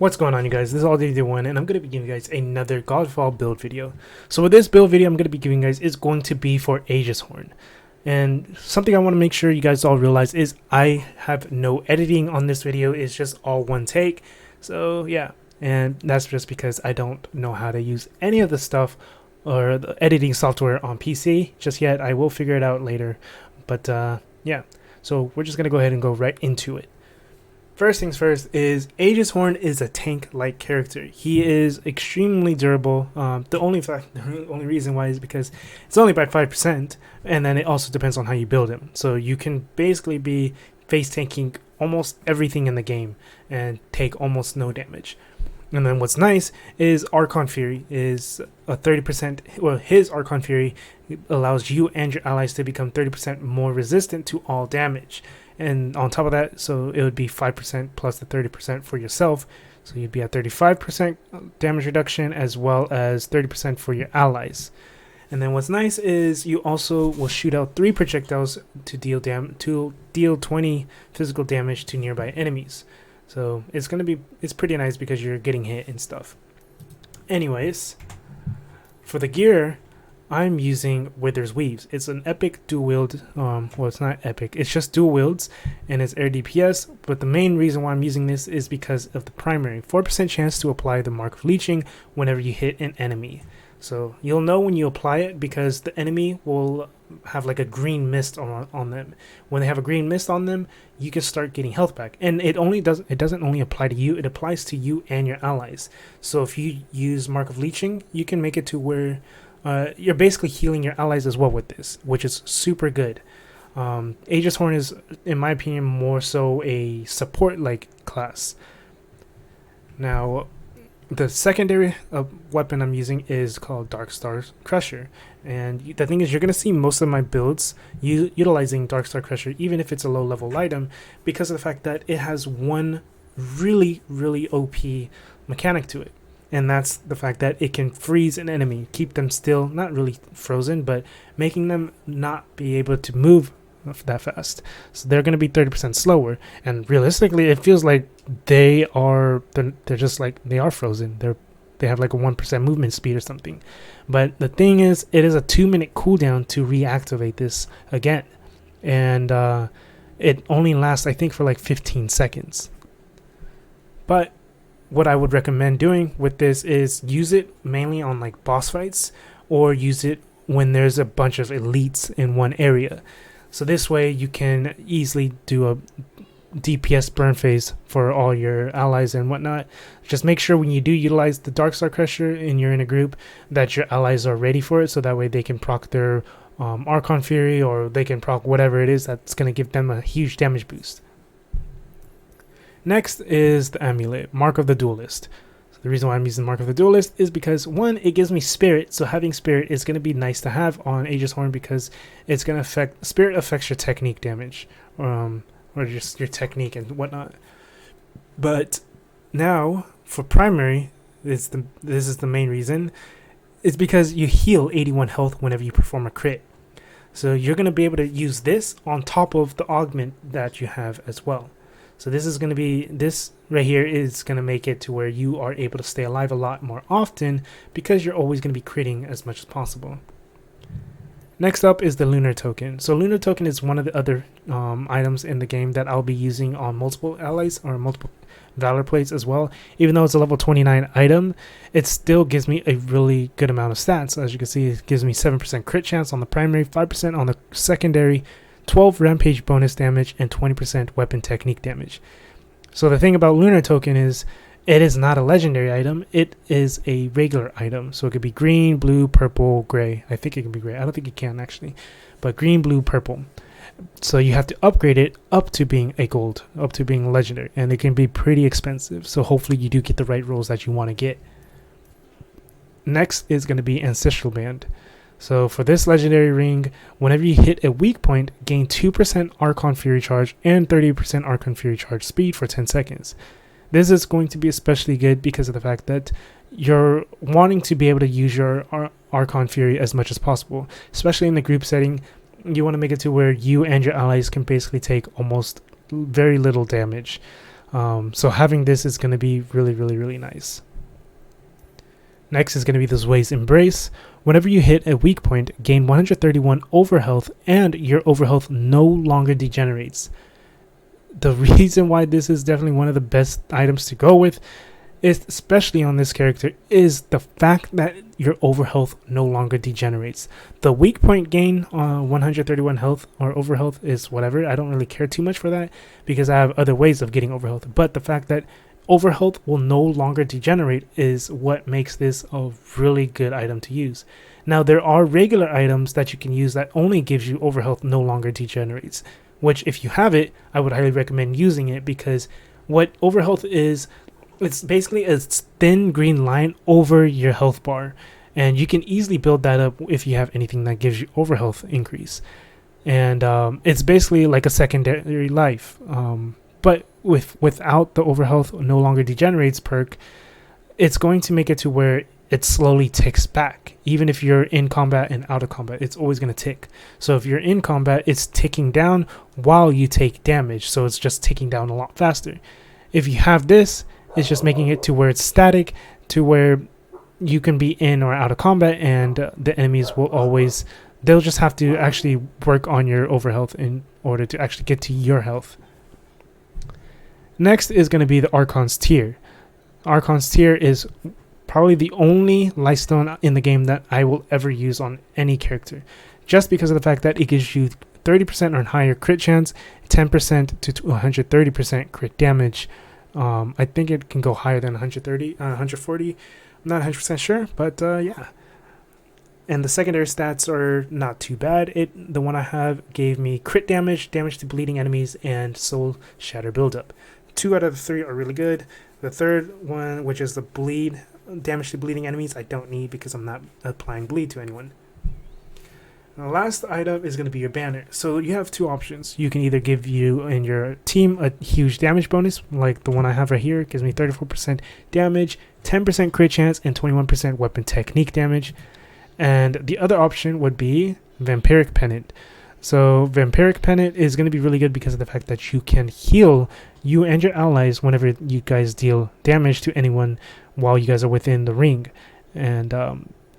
What's going on, you guys? This is All1, and I'm going to be giving you guys another Godfall build video. So with this build video I'm going to be giving you guys is going to be for Aegishorn. And something I want to make sure you guys all realize is I have no editing on this video. It's just all one take. So yeah, and that's just because I don't know how to use any of the stuff or the editing software on PC just yet. I will figure it out later. But yeah, so we're just going to go ahead and go right into it. First things first is Aegishorn is a tank-like character. He is extremely durable. The only reason why is because it's only by 5%, and then it also depends on how you build him. So you can basically be face tanking almost everything in the game and take almost no damage. And then what's nice is Archon Fury is a 30%. Well, his Archon Fury allows you and your allies to become 30% more resistant to all damage. And on top of that, so it would be 5% plus the 30% for yourself. So you'd be at 35% damage reduction as well as 30% for your allies. And then what's nice is you also will shoot out 3 projectiles to deal 20 physical damage to nearby enemies. So it's pretty nice because you're getting hit and stuff. Anyways, for the gear, I'm using Wither's Weaves. It's an epic dual wield. Well, it's not epic. It's just dual wields, and it's air DPS. But the main reason why I'm using this is because of the primary 4% chance to apply the Mark of Leeching whenever you hit an enemy. So you'll know when you apply it because the enemy will have like a green mist on them. When they have a green mist on them, you can start getting health back. And it doesn't only apply to you. It applies to you and your allies. So if you use Mark of Leeching, you can make it to where you're basically healing your allies as well with this, which is super good. Aegishorn is, in my opinion, more so a support-like class. Now, the secondary weapon I'm using is called Darkstar Crusher. And the thing is, you're going to see most of my builds utilizing Darkstar Crusher, even if it's a low-level item, because of the fact that it has one really, really OP mechanic to it. And that's the fact that it can freeze an enemy, keep them still, not really frozen, but making them not be able to move that fast. So they're going to be 30% slower. And realistically, it feels like they're just like, they are frozen. They have like a 1% movement speed or something. But the thing is, it is a 2-minute cooldown to reactivate this again. And it only lasts, I think, for like 15 seconds. But what I would recommend doing with this is use it mainly on like boss fights, or use it when there's a bunch of elites in one area. So this way you can easily do a DPS burn phase for all your allies and whatnot. Just make sure when you do utilize the Darkstar Crusher and you're in a group that your allies are ready for it, so that way they can proc their Archon Fury, or they can proc whatever it is that's going to give them a huge damage boost. Next is the amulet, Mark of the Duelist. So the reason why I'm using Mark of the Duelist is because, one, it gives me spirit. So having spirit is going to be nice to have on Aegishorn because it's going to affect, spirit affects your technique damage, or just your technique and whatnot. But now for primary, this is the main reason. It's because you heal 81 health whenever you perform a crit. So you're going to be able to use this on top of the augment that you have as well. So this right here is going to make it to where you are able to stay alive a lot more often because you're always going to be critting as much as possible. Next up is the Lunar Token. So Lunar Token is one of the other items in the game that I'll be using on multiple allies or multiple Valor plates as well. Even though it's a level 29 item, it still gives me a really good amount of stats. As you can see, it gives me 7% crit chance on the primary, 5% on the secondary, 12 rampage bonus damage, and 20% weapon technique damage. So the thing about Lunar Token is it is not a legendary item. It is a regular item. So it could be green, blue, purple, gray. I think it can be gray. I don't think it can actually. But green, blue, purple. So you have to upgrade it up to being a gold, up to being legendary. And it can be pretty expensive. So hopefully you do get the right rolls that you want to get. Next is going to be Ancestral Band. So for this legendary ring, whenever you hit a weak point, gain 2% Archon Fury charge and 30% Archon Fury charge speed for 10 seconds. This is going to be especially good because of the fact that you're wanting to be able to use your Archon Fury as much as possible, especially in the group setting. You want to make it to where you and your allies can basically take almost very little damage. So having this is going to be really nice. Next is going to be the Zway's Embrace. Whenever you hit a weak point, gain 131 overhealth, and your overhealth no longer degenerates. The reason why this is definitely one of the best items to go with, is especially on this character, is the fact that your overhealth no longer degenerates. The weak point gain, 131 health or overhealth is whatever. I don't really care too much for that because I have other ways of getting overhealth. But the fact that overhealth will no longer degenerate is what makes this a really good item to use. Now there are regular items that you can use that only gives you overhealth no longer degenerates, which if you have it, I would highly recommend using it, because what overhealth is, it's basically a thin green line over your health bar, and you can easily build that up if you have anything that gives you overhealth increase. And it's basically like a secondary life, but without the overhealth no longer degenerates perk, it's going to make it to where it slowly ticks back. Even if you're in combat and out of combat, it's always going to tick. So if you're in combat, it's ticking down while you take damage, so it's just ticking down a lot faster. If you have this, it's just making it to where it's static, to where you can be in or out of combat, and the enemies will always, they'll just have to actually work on your overhealth in order to actually get to your health. Next is going to be the Archon's Tear. Archon's Tear is probably the only lifestone in the game that I will ever use on any character, just because of the fact that it gives you 30% or higher crit chance, 10% to 130% crit damage. I think it can go higher than 140. I'm not 100% sure, but yeah. And the secondary stats are not too bad. The one I have gave me crit damage, damage to bleeding enemies, and soul shatter buildup. 2 out of the 3 are really good. The third one, which is the bleed, damage to bleeding enemies, I don't need because I'm not applying bleed to anyone. The last item is going to be your banner. So you have 2 options. You can either give you and your team a huge damage bonus, like the one I have right here. It gives me 34% damage, 10% crit chance, and 21% weapon technique damage. And the other option would be Vampiric Pennant. So Vampiric Pennant is going to be really good because of the fact that you can heal you and your allies whenever you guys deal damage to anyone while you guys are within the ring. And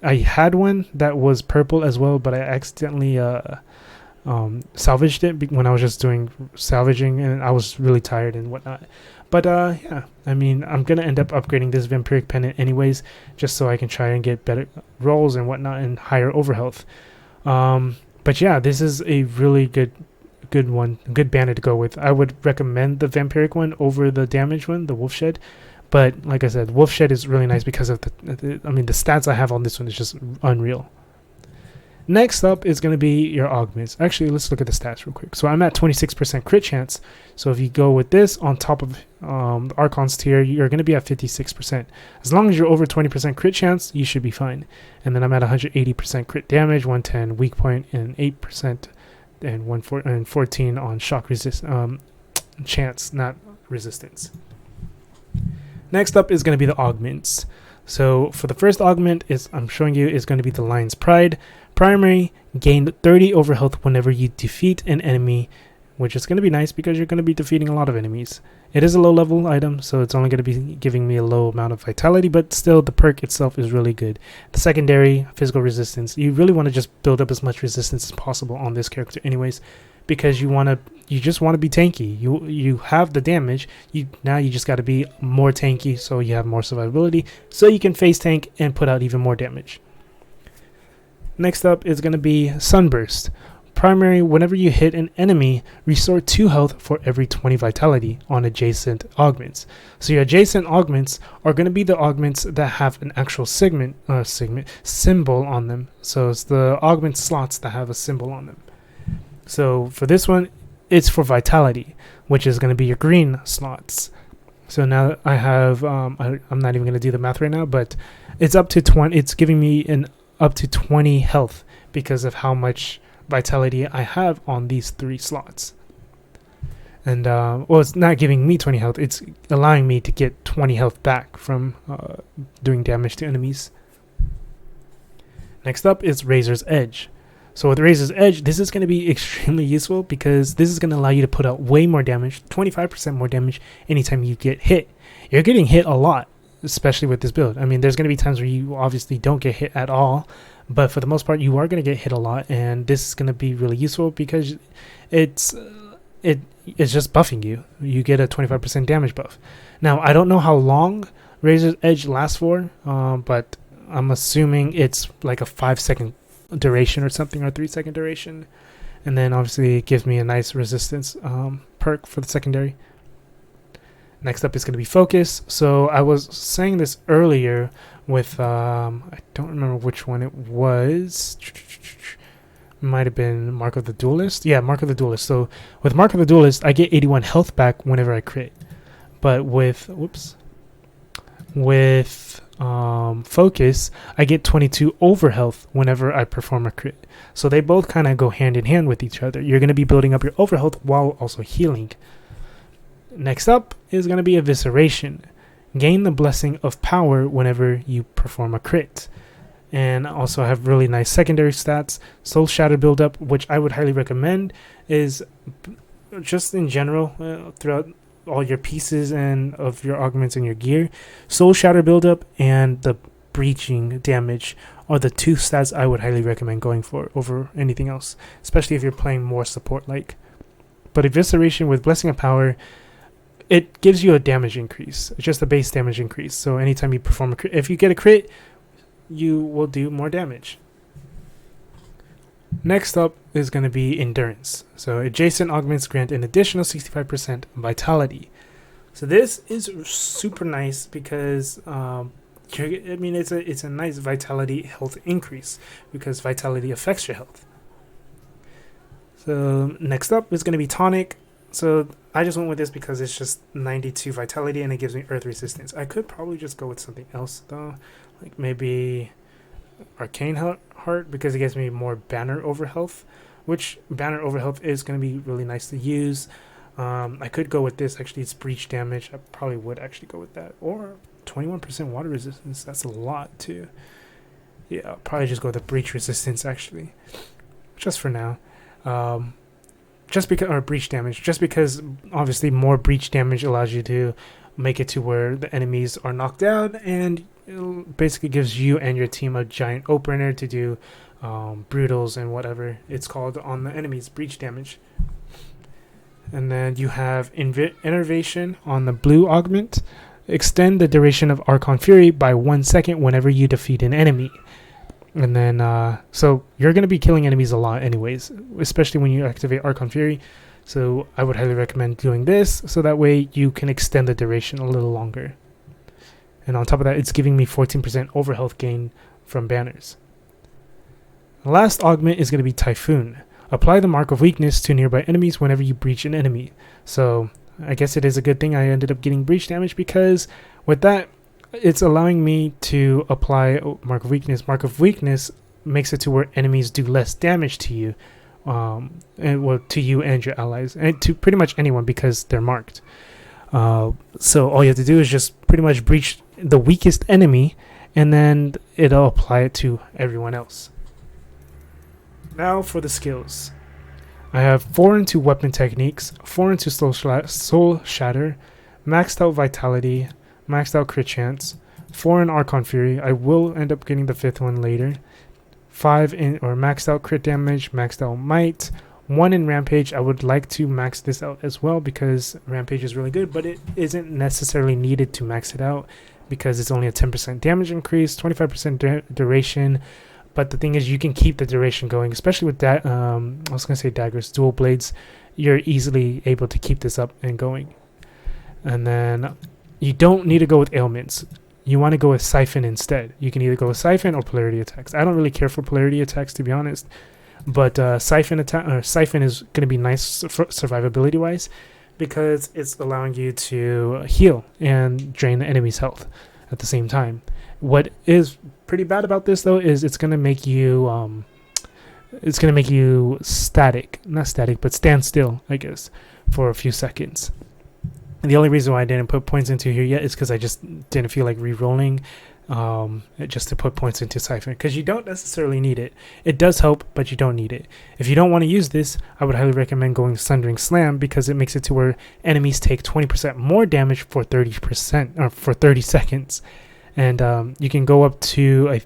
I had one that was purple as well, but I accidentally salvaged it when I was just doing salvaging, and I was really tired and whatnot. But yeah, I mean, I'm going to end up upgrading this Vampiric Pennant anyways, just so I can try and get better rolls and whatnot and higher overhealth. But yeah, this is a really good one, good banner to go with. I would recommend the Vampiric one over the damage one, the Wolfshed. But like I said, Wolfshed is really nice because of the stats I have on this one is just unreal. Next up is going to be your Augments. Actually, let's look at the stats real quick. So I'm at 26% crit chance. So if you go with this on top of the Archon's Tear, you're going to be at 56%. As long as you're over 20% crit chance, you should be fine. And then I'm at 180% crit damage, 110 weak point, and 8% and 14 on shock resist chance, not resistance. Next up is going to be the Augments. So for the first augment I'm showing you is going to be the Lion's Pride. Primary, gain 30 overhealth whenever you defeat an enemy, which is going to be nice because you're going to be defeating a lot of enemies. It is a low level item, so it's only going to be giving me a low amount of vitality, but still the perk itself is really good. The secondary, physical resistance. You really want to just build up as much resistance as possible on this character anyways, because you just want to be tanky. You have the damage, now you just got to be more tanky so you have more survivability, so you can face tank and put out even more damage. Next up is going to be Sunburst. Primary, whenever you hit an enemy, restore 2 health for every 20 vitality on adjacent augments. So your adjacent augments are going to be the augments that have an actual symbol on them. So it's the augment slots that have a symbol on them. So for this one, it's for vitality, which is going to be your green slots. So now I have, I'm not even going to do the math right now, but it's up to 20. It's giving me up to 20 health because of how much vitality I have on these 3 slots. And well, it's not giving me 20 health, it's allowing me to get 20 health back from doing damage to enemies. Next up is Razor's Edge. So with Razor's Edge, this is going to be extremely useful because this is going to allow you to put out way more damage, 25% more damage anytime you get hit. You're getting hit a lot, especially with this build. I mean, there's going to be times where you obviously don't get hit at all, but for the most part, you are going to get hit a lot, and this is going to be really useful because it's just buffing you. You get a 25% damage buff. Now, I don't know how long Razor's Edge lasts for, but I'm assuming it's like a 5-second duration or something, or 3-second duration. And then obviously it gives me a nice resistance perk for the secondary. Next up is going to be Focus. So I was saying this earlier with, I don't remember which one it was. Might have been Mark of the Duelist. Yeah, Mark of the Duelist. So with Mark of the Duelist, I get 81 health back whenever I crit. But with, Focus, I get 22 over health whenever I perform a crit. So they both kind of go hand in hand with each other. You're going to be building up your over health while also healing. Next up is going to be Evisceration. Gain the Blessing of Power whenever you perform a crit. And also have really nice secondary stats. Soul Shatter buildup, which I would highly recommend, is just in general throughout all your pieces and of your augments and your gear. Soul Shatter buildup and the breaching damage are the two stats I would highly recommend going for over anything else, especially if you're playing more support like. But Evisceration with Blessing of Power, it gives you a damage increase. It's just a base damage increase. So anytime you perform a crit, if you get a crit, you will do more damage. Next up is going to be Endurance. So adjacent augments grant an additional 65% vitality. So this is super nice because it's a nice vitality health increase because vitality affects your health. So next up is going to be Tonic. So I just went with this because it's just 92 vitality and it gives me earth resistance. I could probably just go with something else though, like maybe Arcane Heart, because it gives me more banner over health, which banner over health is going to be really nice to use. I could go with this. Actually, it's breach damage. I probably would actually go with that, or 21% water resistance. That's a lot too. Yeah, I'll probably just go with the breach resistance actually, just for now. Just because, or breach damage, just because obviously more breach damage allows you to make it to where the enemies are knocked out, and it basically gives you and your team a giant opener to do brutals and whatever it's called on the enemies, breach damage. And then you have Innervation on the blue augment. Extend the duration of Archon Fury by 1 second whenever you defeat an enemy. And then, so you're going to be killing enemies a lot anyways, especially when you activate Archon Fury. So I would highly recommend doing this, so that way you can extend the duration a little longer. And on top of that, it's giving me 14% over health gain from banners. The last augment is going to be Typhoon. Apply the Mark of Weakness to nearby enemies whenever you breach an enemy. So I guess it is a good thing I ended up getting breach damage, because with that, it's allowing me to apply Mark of Weakness. Mark of Weakness makes it to where enemies do less damage to you, to you and your allies, and to pretty much anyone because they're marked. So all you have to do is just pretty much breach the weakest enemy, and then it'll apply it to everyone else. Now for the skills. I have 4 into Weapon Techniques, 4 into Soul Shatter, maxed out Vitality, maxed out Crit Chance, 4 in Archon Fury. I will end up getting the 5th one later. 5 in, or maxed out Crit Damage, maxed out Might, 1 in Rampage. I would like to max this out as well because Rampage is really good, but it isn't necessarily needed to max it out because it's only a 10% damage increase, 25% duration. But the thing is, you can keep the duration going, especially with that. I was going to say daggers, dual blades. You're easily able to keep this up and going. And then you don't need to go with ailments. You want to go with Siphon instead. You can either go with Siphon or Polarity attacks. I don't really care for Polarity attacks, to be honest. But Siphon is going to be nice for survivability wise, because it's allowing you to heal and drain the enemy's health at the same time. What is pretty bad about this though is it's going to make you not static, but stand still, I guess, for a few seconds. And the only reason why I didn't put points into here yet is because I just didn't feel like re-rolling just to put points into Siphon, because you don't necessarily need it. It does help, but you don't need it. If you don't want to use this, I would highly recommend going Sundering Slam, because it makes it to where enemies take 20% more damage for 30% or for 30 seconds. And you can go up to, I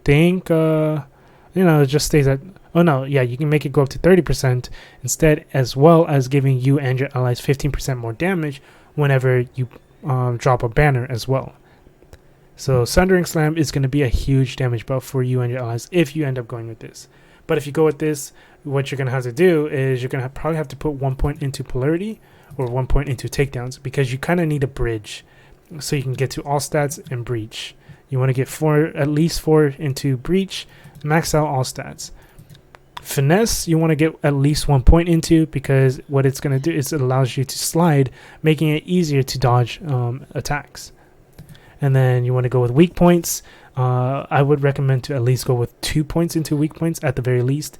think, it just stays at, oh no, yeah, you can make it go up to 30% instead, as well as giving you and your allies 15% more damage whenever you drop a banner as well. So Sundering Slam is going to be a huge damage buff for you and your allies if you end up going with this. But if you go with this, what you're going to have to do is you're going to probably have to put 1 point into Polarity or 1 point into Takedowns, because you kind of need a bridge so you can get to all stats and Breach. You want to get at least 4 into Breach, max out all stats. Finesse, you want to get at least 1 point into, because what it's going to do is it allows you to slide, making it easier to dodge attacks. And then you want to go with weak points. I would recommend to at least go with 2 points into weak points at the very least.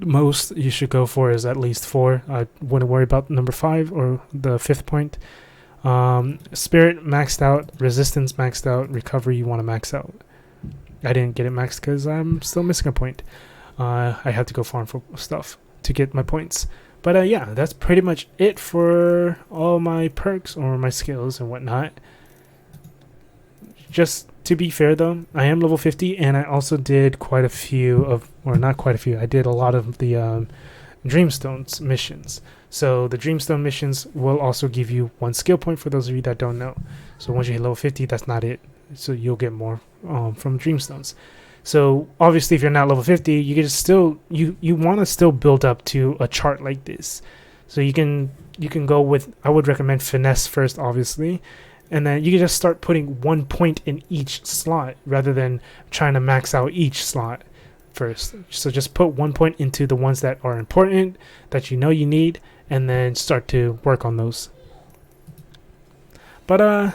Most you should go for is at least 4. I wouldn't worry about number 5 or the 5th point. Spirit maxed out, resistance maxed out, recovery you want to max out. I didn't get it maxed because I'm still missing a point. I have to go farm for stuff to get my points. But yeah, that's pretty much it for all my perks or my skills and whatnot. Just to be fair though, I am level 50, and I also did quite a few of, or not quite a few, I did a lot of the Dreamstones missions. So the Dreamstone missions will also give you 1 skill point for those of you that don't know. So once you hit level 50, that's not it. So you'll get more from Dreamstones. So obviously if you're not level 50, you can still, you want to still build up to a chart like this. So you can go with, I would recommend Finesse first, obviously. And then you can just start putting 1 point in each slot rather than trying to max out each slot first. So just put 1 point into the ones that are important, that you know you need, and then start to work on those. But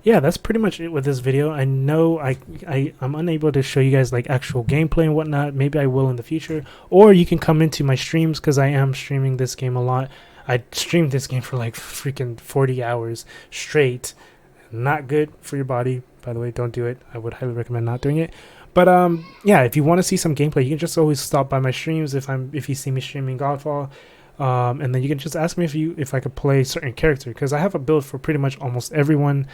yeah, that's pretty much it with this video. I know I'm unable to show you guys like actual gameplay and whatnot. Maybe I will in the future, or you can come into my streams, because I am streaming this game a lot. I streamed this game for like freaking 40 hours straight. Not good for your body, by the way. Don't do it. I would highly recommend not doing it. But yeah, if you want to see some gameplay, you can just always stop by my streams if you see me streaming Godfall, and then you can just ask me if I could play certain character, because I have a build for pretty much almost everyone.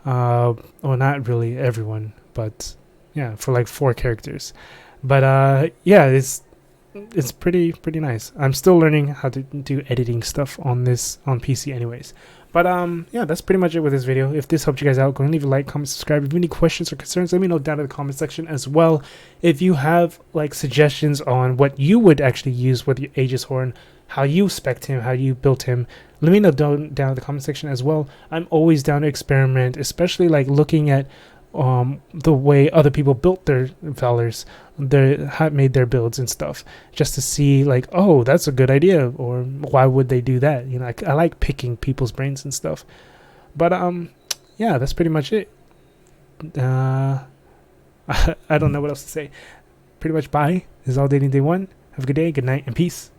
Well, not really everyone, but yeah, for like 4 characters. But yeah, it's pretty nice. I'm still learning how to do editing stuff on PC anyways. But yeah, that's pretty much it with this video. If this helped you guys out, go and leave a like, comment, subscribe. If you have any questions or concerns, let me know down in the comment section as well. If you have like suggestions on what you would actually use with your Aegishorn, how you spec'd him, how you built him, let me know down in the comment section as well. I'm always down to experiment, especially like looking at the way other people built their Valors, made their builds and stuff, just to see like, oh, that's a good idea, or why would they do that? You know, I like picking people's brains and stuff. But yeah, that's pretty much it. I don't know what else to say. Pretty much bye. This is all dating day 1. Have a good day, good night, and peace.